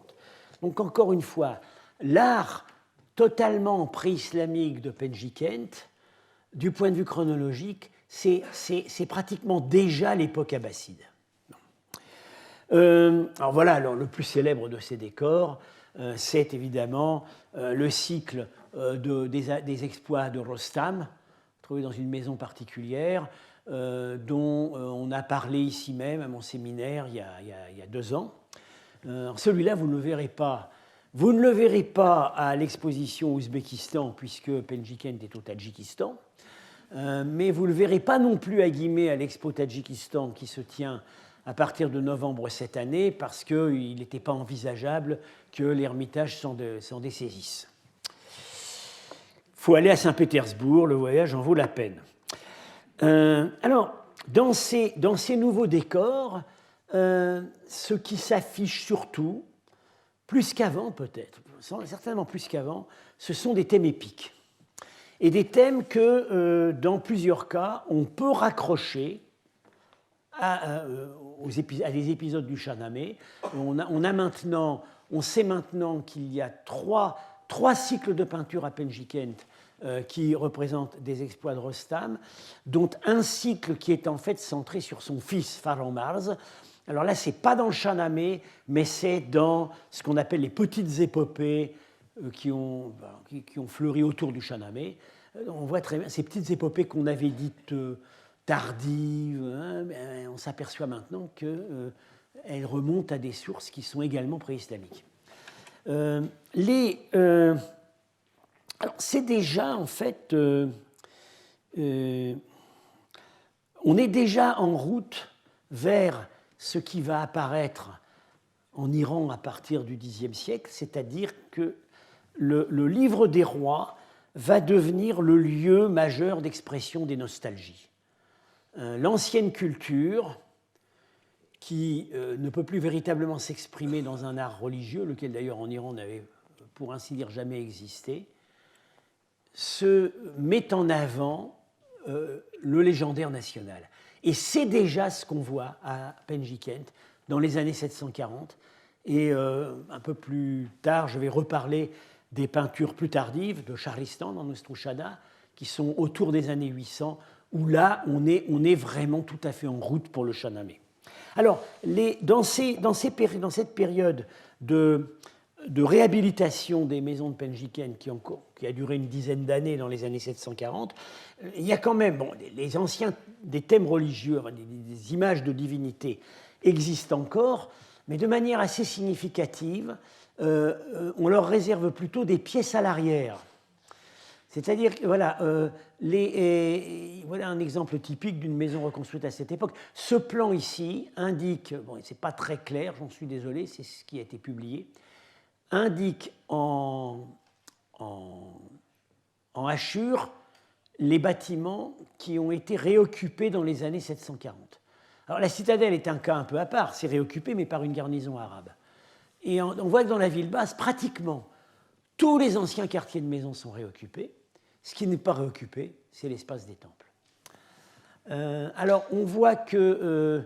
Donc encore une fois, l'art totalement pré-islamique de Penjikent, du point de vue chronologique, c'est pratiquement déjà l'époque abbasside. Alors voilà, le plus célèbre de ces décors, c'est évidemment le cycle des exploits de Rostam, trouvé dans une maison particulière, dont on a parlé ici même à mon séminaire il y a 2 ans. Celui-là, vous ne le verrez pas. Vous ne le verrez pas à l'exposition Ouzbékistan, puisque Penjikent est au Tadjikistan. Mais vous ne le verrez pas non plus à Guimet à l'expo Tadjikistan qui se tient à partir de novembre cette année, parce qu'il n'était pas envisageable que l'Ermitage s'en dessaisisse. Il faut aller à Saint-Pétersbourg, le voyage en vaut la peine. Alors, dans ces nouveaux décors, ce qui s'affiche surtout, plus qu'avant peut-être, certainement plus qu'avant, ce sont des thèmes épiques. Et des thèmes que, dans plusieurs cas, on peut raccrocher à des épisodes du Shahnameh. On sait maintenant qu'il y a trois cycles de peinture à Penjikent qui représentent des exploits de Rostam, dont un cycle qui est en fait centré sur son fils, Faramars. Alors là, ce n'est pas dans le Shahnameh, mais c'est dans ce qu'on appelle les petites épopées qui ont fleuri autour du Shahnameh. On voit très bien ces petites épopées qu'on avait dites tardives, on s'aperçoit maintenant qu'elles remontent à des sources qui sont également préislamiques. Alors c'est déjà en fait, on est déjà en route vers ce qui va apparaître en Iran à partir du Xe siècle, c'est-à-dire que le livre des rois va devenir le lieu majeur d'expression des nostalgies. L'ancienne culture, qui ne peut plus véritablement s'exprimer dans un art religieux, lequel d'ailleurs en Iran n'avait pour ainsi dire jamais existé, se met en avant le légendaire national. Et c'est déjà ce qu'on voit à Penjikent dans les années 740. Et un peu plus tard, je vais reparler des peintures plus tardives de Shahristan dans Nostrouchada, qui sont autour des années 800, où là, on est vraiment tout à fait en route pour le Shahnameh. Alors, dans cette période de de réhabilitation des maisons de Penjiken qui a duré une dizaine d'années dans les années 740, il y a quand même, bon, les anciens, des thèmes religieux, des images de divinité existent encore, mais de manière assez significative, on leur réserve plutôt des pièces à l'arrière. C'est-à-dire que voilà, voilà un exemple typique d'une maison reconstruite à cette époque. Ce plan ici indique, bon, c'est pas très clair, j'en suis désolé, c'est ce qui a été publié, indique en hachure les bâtiments qui ont été réoccupés dans les années 740. Alors la citadelle est un cas un peu à part, c'est réoccupé mais par une garnison arabe. Et on voit que dans la ville basse, pratiquement tous les anciens quartiers de maisons sont réoccupés. Ce qui n'est pas réoccupé, c'est l'espace des temples. Alors on voit que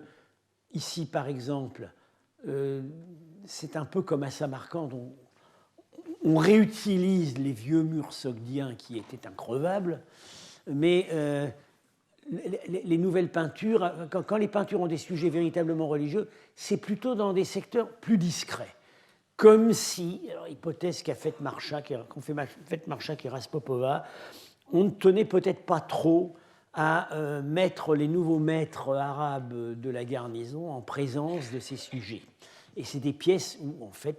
ici par exemple, c'est un peu comme à Samarcande, on réutilise les vieux murs sogdiens qui étaient increvables, mais les nouvelles peintures, quand les peintures ont des sujets véritablement religieux, c'est plutôt dans des secteurs plus discrets. Comme si, alors hypothèse qu'ont fait Marchak et Raspopova, on ne tenait peut-être pas trop à mettre les nouveaux maîtres arabes de la garnison en présence de ces sujets. Et c'est des pièces où, en fait,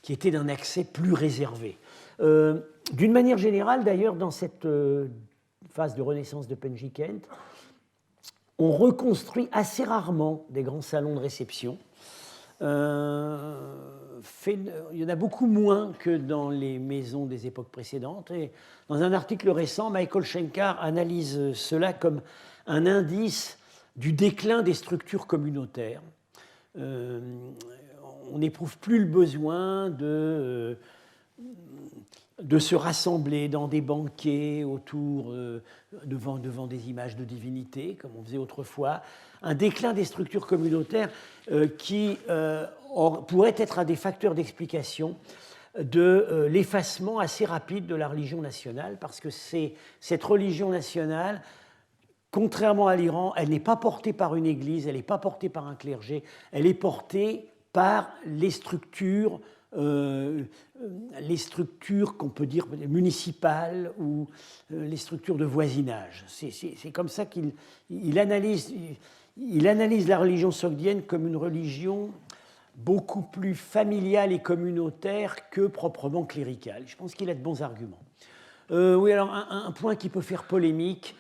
qui étaient d'un accès plus réservé. D'une manière générale, d'ailleurs, dans cette phase de renaissance de Penjikent, on reconstruit assez rarement des grands salons de réception. Il y en a beaucoup moins que dans les maisons des époques précédentes. Et dans un article récent, Michael Schenkar analyse cela comme un indice du déclin des structures communautaires. On n'éprouve plus le besoin de se rassembler dans des banquets autour, devant des images de divinités, comme on faisait autrefois. Un déclin des structures communautaires qui pourrait être un des facteurs d'explication de l'effacement assez rapide de la religion nationale, parce que cette religion nationale, contrairement à l'Iran, elle n'est pas portée par une église, elle n'est pas portée par un clergé, elle est portée par les structures qu'on peut dire municipales ou les structures de voisinage. C'est comme ça qu'il analyse la religion sogdienne comme une religion beaucoup plus familiale et communautaire que proprement cléricale. Je pense qu'il a de bons arguments. Oui, alors un point qui peut faire polémique,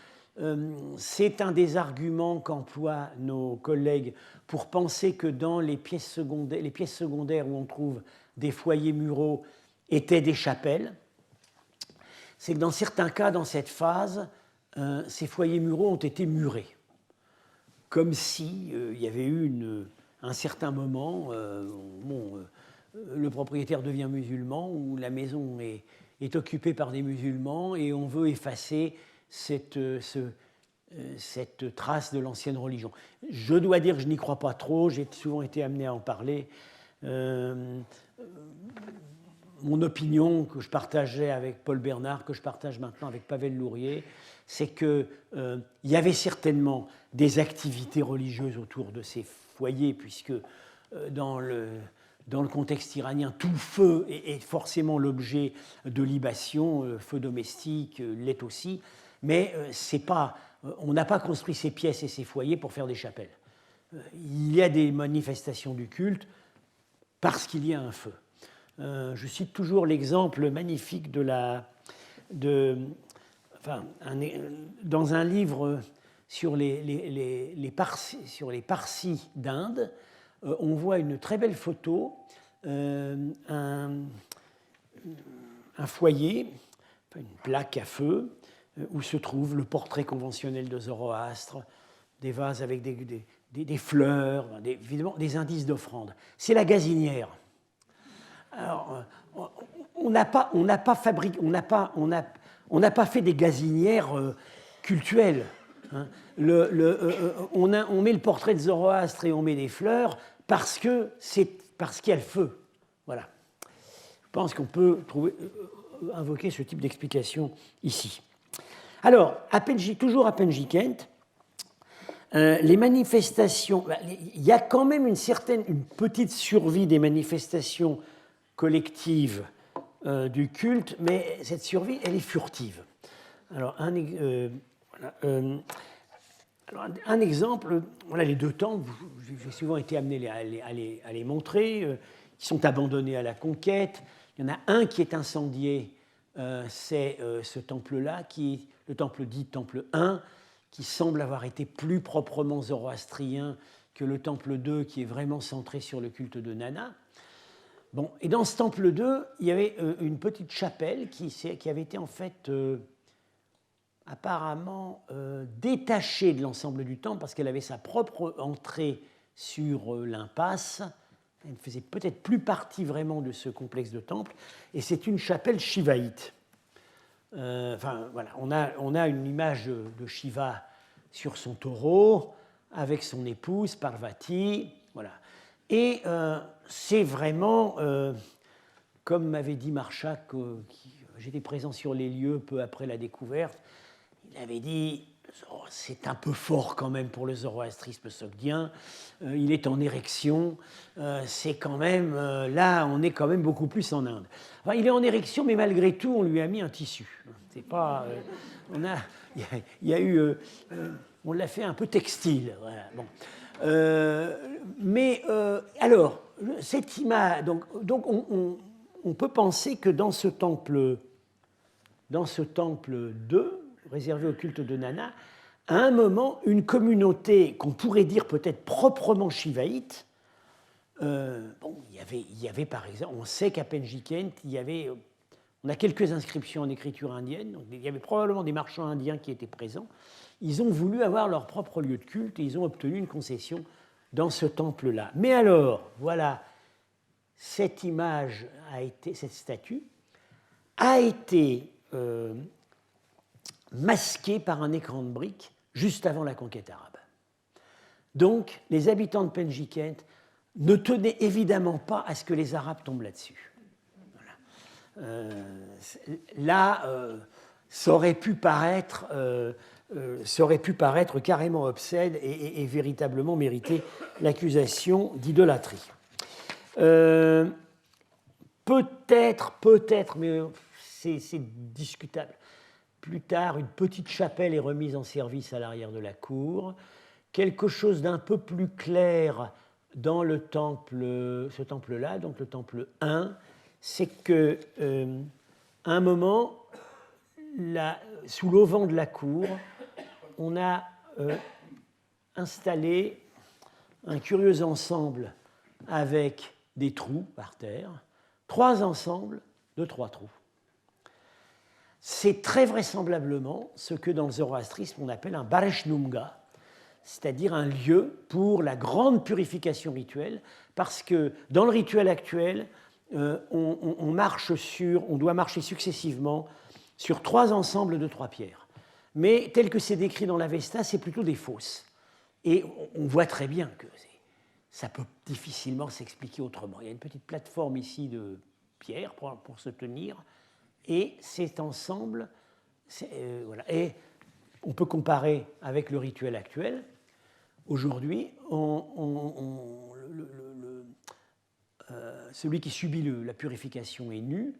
c'est un des arguments qu'emploient nos collègues pour penser que dans les pièces secondaires où on trouve des foyers muraux étaient des chapelles. C'est que dans certains cas, dans cette phase, ces foyers muraux ont été murés. Comme si il y avait eu un certain moment, le propriétaire devient musulman ou la maison est occupée par des musulmans et on veut effacer cette trace de l'ancienne religion. Je dois dire que je n'y crois pas trop, j'ai souvent été amené à en parler. Mon opinion que je partageais avec Paul Bernard, que je partage maintenant avec Pavel Lourier, c'est qu'il y avait certainement des activités religieuses autour de ces foyers, puisque dans le contexte iranien, tout feu est forcément l'objet de libation, feu domestique l'est aussi, mais on n'a pas construit ces pièces et ces foyers pour faire des chapelles. Il y a des manifestations du culte parce qu'il y a un feu. Je cite toujours l'exemple magnifique dans un livre sur les Parsis d'Inde, on voit une très belle photo, un foyer, une plaque à feu, où se trouve le portrait conventionnel de Zoroastre, des vases avec des fleurs, évidemment des indices d'offrande. C'est la gazinière. Alors, on n'a pas fait des gazinières cultuelles. Hein. On met le portrait de Zoroastre et on met des fleurs parce qu'il y a le feu. Voilà. Je pense qu'on peut invoquer ce type d'explication ici. Alors, toujours à Penjikent, les manifestations, il y a quand même une petite survie des manifestations collective du culte, mais cette survie, elle est furtive. Alors, un exemple, voilà les deux temples, j'ai souvent été amené à les montrer, qui sont abandonnés à la conquête. Il y en a un qui est incendié, c'est ce temple-là, le temple dit temple 1, qui semble avoir été plus proprement zoroastrien que le temple 2, qui est vraiment centré sur le culte de Nana. Bon, et dans ce temple 2, il y avait une petite chapelle qui avait été en fait apparemment détachée de l'ensemble du temple parce qu'elle avait sa propre entrée sur l'impasse. Elle ne faisait peut-être plus partie vraiment de ce complexe de temples. Et c'est une chapelle shivaïte. Voilà, on a une image de Shiva sur son taureau avec son épouse Parvati. Voilà. Et c'est vraiment, comme m'avait dit Marchak, j'étais présent sur les lieux peu après la découverte, il avait dit c'est un peu fort quand même pour le zoroastrisme sogdien, il est en érection, c'est quand même, là on est quand même beaucoup plus en Inde. Enfin, il est en érection, mais malgré tout on lui a mis un tissu. C'est pas, il y a eu, on l'a fait un peu textile. Voilà, bon. Alors, cette image, donc on peut penser que dans ce temple 2, réservé au culte de Nana, à un moment, une communauté qu'on pourrait dire peut-être proprement shivaïte, il y avait par exemple, on sait qu'à Penjikent, on a quelques inscriptions en écriture indienne, donc il y avait probablement des marchands indiens qui étaient présents. Ils ont voulu avoir leur propre lieu de culte et ils ont obtenu une concession dans ce temple-là. Mais alors, voilà, cette image cette statue a été masquée par un écran de briques juste avant la conquête arabe. Donc, les habitants de Penjikent ne tenaient évidemment pas à ce que les Arabes tombent là-dessus. Voilà. Ça aurait pu paraître carrément obscène et véritablement mériter l'accusation d'idolâtrie. Peut-être, mais c'est discutable. Plus tard, une petite chapelle est remise en service à l'arrière de la cour. Quelque chose d'un peu plus clair dans ce temple-là, donc le temple 1, c'est qu'à un moment, sous l'auvent de la cour, on a installé un curieux ensemble avec des trous par terre, 3 ensembles de 3 trous. C'est très vraisemblablement ce que dans le zoroastrisme on appelle un Bareshnumga, c'est-à-dire un lieu pour la grande purification rituelle, parce que dans le rituel actuel, on doit marcher successivement sur 3 ensembles de 3 pierres. Mais tel que c'est décrit dans l'Avesta, c'est plutôt des fosses. Et on voit très bien que ça peut difficilement s'expliquer autrement. Il y a une petite plateforme ici de pierre pour se tenir, et cet ensemble, voilà. Et on peut comparer avec le rituel actuel. Aujourd'hui, celui qui subit la purification est nu,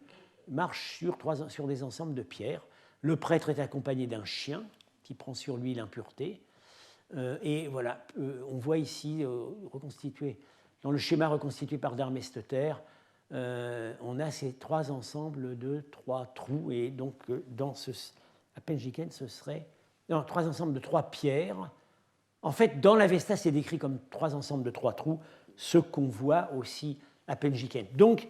marche sur des ensembles de pierres. Le prêtre est accompagné d'un chien qui prend sur lui l'impureté. Et voilà, on voit ici reconstitué, dans le schéma reconstitué par Dharmesteter, on a ces 3 ensembles de 3 trous, et donc à Penjikent, ce serait 3 ensembles de 3 pierres. En fait, dans l'Avesta, c'est décrit comme 3 ensembles de 3 trous, ce qu'on voit aussi à Penjikent. Donc,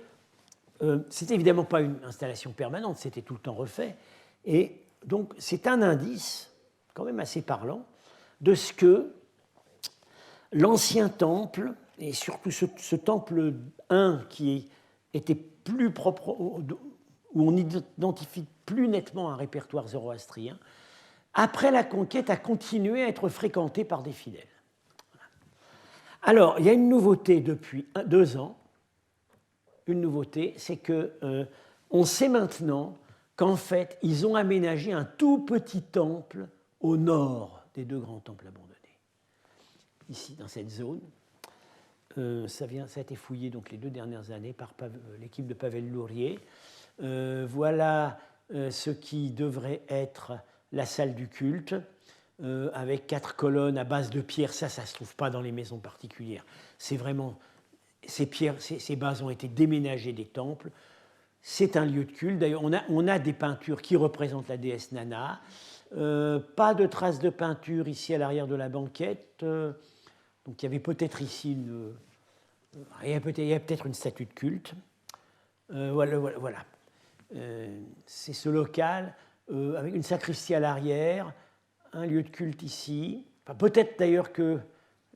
c'était évidemment pas une installation permanente, c'était tout le temps refait. Et donc, c'est un indice, quand même assez parlant, de ce que l'ancien temple, et surtout ce temple 1 qui était plus propre, où on identifie plus nettement un répertoire zoroastrien, après la conquête, a continué à être fréquenté par des fidèles. Alors, il y a une nouveauté depuis 2 ans. Une nouveauté, c'est qu'on sait maintenant qu'en fait, ils ont aménagé un tout petit temple au nord des 2 grands temples abandonnés, ici, dans cette zone. ça a été fouillé donc, les 2 dernières années par l'équipe de Pavel Lourier. Voilà ce qui devrait être la salle du culte, avec 4 colonnes à base de pierre. Ça ne se trouve pas dans les maisons particulières. C'est vraiment, ces pierres, ces bases ont été déménagées des temples. C'est un lieu de culte. D'ailleurs, on a des peintures qui représentent la déesse Nana. Pas de traces de peinture ici à l'arrière de la banquette. Donc il y avait peut-être ici il y a peut-être une statue de culte. Voilà. C'est ce local avec une sacristie à l'arrière, un lieu de culte ici. Enfin, peut-être d'ailleurs que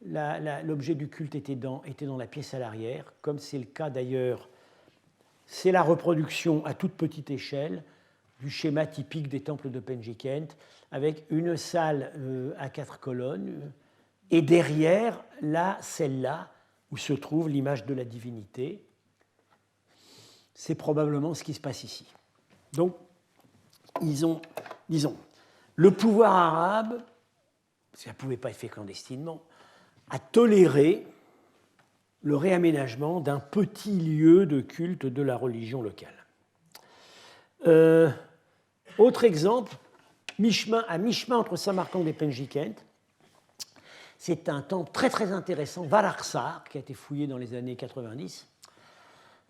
l'objet du culte était dans la pièce à l'arrière, comme c'est le cas d'ailleurs. C'est la reproduction à toute petite échelle du schéma typique des temples de Penjikent, avec une salle à 4 colonnes, et derrière, celle-là, où se trouve l'image de la divinité. C'est probablement ce qui se passe ici. Donc, ils ont, disons, le pouvoir arabe, parce que ça ne pouvait pas être fait clandestinement, a toléré le réaménagement d'un petit lieu de culte de la religion locale. Autre exemple, à mi-chemin entre Samarcande et Penjikent, c'est un temple très très intéressant, Valarsar, qui a été fouillé dans les années 90.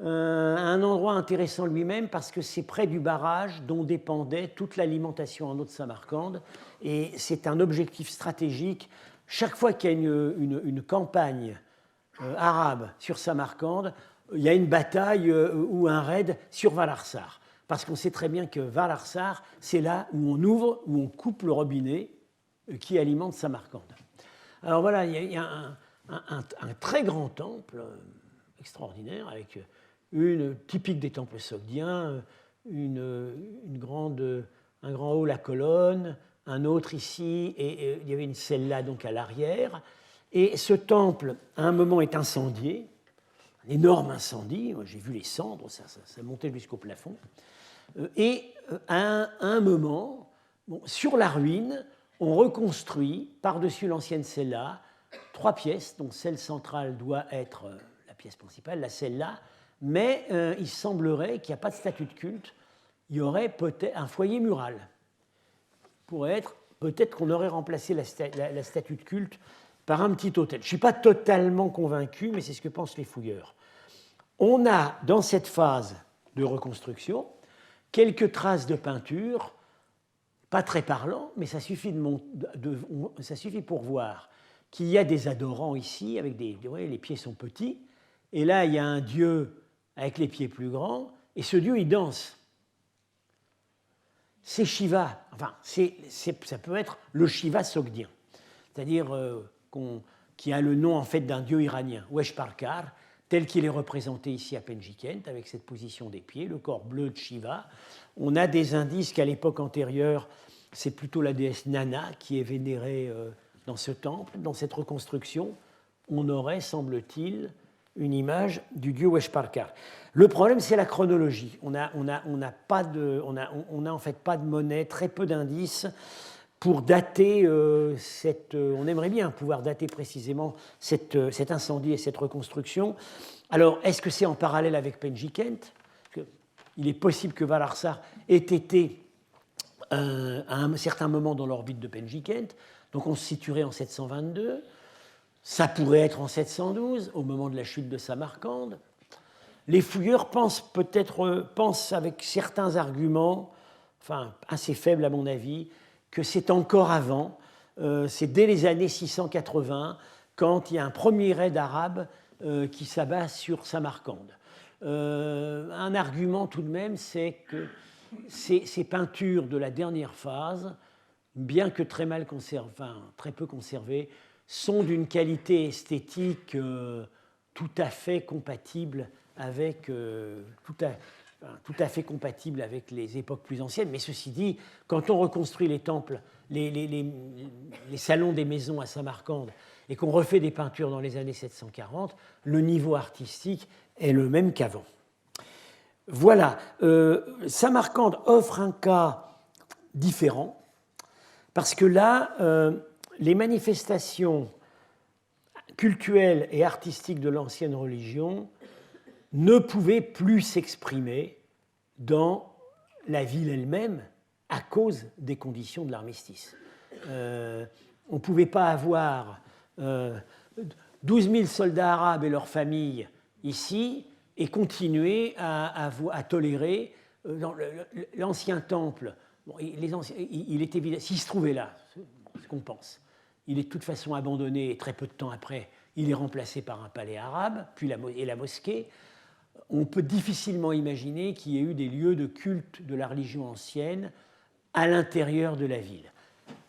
Un endroit intéressant lui-même parce que c'est près du barrage dont dépendait toute l'alimentation en eau de Samarcande. Et c'est un objectif stratégique. Chaque fois qu'il y a une campagne arabe sur Samarcande, il y a une bataille ou un raid sur Valarsar. Parce qu'on sait très bien que Valarsar, c'est là où on ouvre, où on coupe le robinet qui alimente Samarcande. Alors voilà, il y a un très grand temple extraordinaire avec typique des temples sogdiens, un grand hall à colonnes, un autre ici, et il y avait une celle-là donc à l'arrière. Et ce temple, à un moment, est incendié, un énorme incendie. J'ai vu les cendres, ça montait jusqu'au plafond. Et à un moment, sur la ruine, on reconstruit par-dessus l'ancienne cella 3 pièces, dont celle centrale doit être la pièce principale, la celle-là, mais il semblerait qu'il n'y a pas de statue de culte, il y aurait peut-être un foyer mural. Peut-être qu'on aurait remplacé la statue de culte par un petit autel. Je ne suis pas totalement convaincu, mais c'est ce que pensent les fouilleurs. On a, dans cette phase de reconstruction, quelques traces de peinture, pas très parlant, mais ça suffit pour voir qu'il y a des adorants ici, avec les pieds sont petits, et là il y a un dieu avec les pieds plus grands, et ce dieu il danse. C'est Shiva, ça peut être le Shiva sogdien, c'est-à-dire qui a le nom en fait d'un dieu iranien, Weshparkar, tel qu'il est représenté ici à Penjikent, avec cette position des pieds, le corps bleu de Shiva. On a des indices qu'à l'époque antérieure, c'est plutôt la déesse Nana qui est vénérée dans ce temple, dans cette reconstruction. On aurait, semble-t-il, une image du dieu Weshparkar. Le problème, c'est la chronologie. On n'a en fait pas de monnaie, très peu d'indices pour dater on aimerait bien pouvoir dater précisément cet incendie et cette reconstruction. Alors, est-ce que c'est en parallèle avec Penjikent? Il est possible que Valarsar ait été à un certain moment dans l'orbite de Penjikent, donc on se situerait en 722. Ça pourrait être en 712, au moment de la chute de Samarcande. Les fouilleurs pensent avec certains arguments, assez faibles à mon avis, que c'est encore avant, c'est dès les années 680, quand il y a un premier raid arabe qui s'abat sur Samarcande. Un argument tout de même, c'est que ces peintures de la dernière phase, bien que très peu conservées, sont d'une qualité esthétique tout à fait compatible avec les époques plus anciennes. Mais ceci dit, quand on reconstruit les temples, les salons des maisons à Samarcande, et qu'on refait des peintures dans les années 740, le niveau artistique est le même qu'avant. Voilà, Samarcande offre un cas différent, parce que là, les manifestations cultuelle et artistique de l'ancienne religion ne pouvait plus s'exprimer dans la ville elle-même à cause des conditions de l'armistice. On ne pouvait pas avoir 12 000 soldats arabes et leurs familles ici et continuer à tolérer l'ancien temple. Bon, il est évident, s'il se trouvait là, ce qu'on pense, il est de toute façon abandonné et très peu de temps après, il est remplacé par un palais arabe, puis la mosquée. On peut difficilement imaginer qu'il y ait eu des lieux de culte de la religion ancienne à l'intérieur de la ville.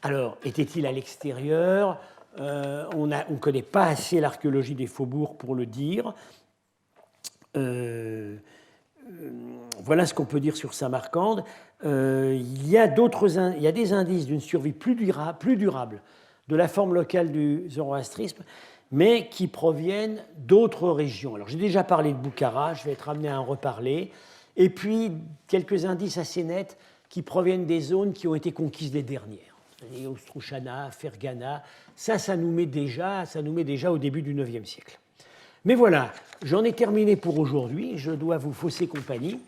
Alors, était-il à l'extérieur? On ne connaît pas assez l'archéologie des faubourgs pour le dire. Voilà ce qu'on peut dire sur Samarcande. Il y a des indices d'une survie plus durable de la forme locale du zoroastrisme, mais qui proviennent d'autres régions. Alors, j'ai déjà parlé de Boukhara, je vais être amené à en reparler. Et puis, quelques indices assez nets qui proviennent des zones qui ont été conquises les dernières. Les Ostrouchana, Fergana, ça nous met déjà au début du IXe siècle. Mais voilà, j'en ai terminé pour aujourd'hui, je dois vous fausser compagnie.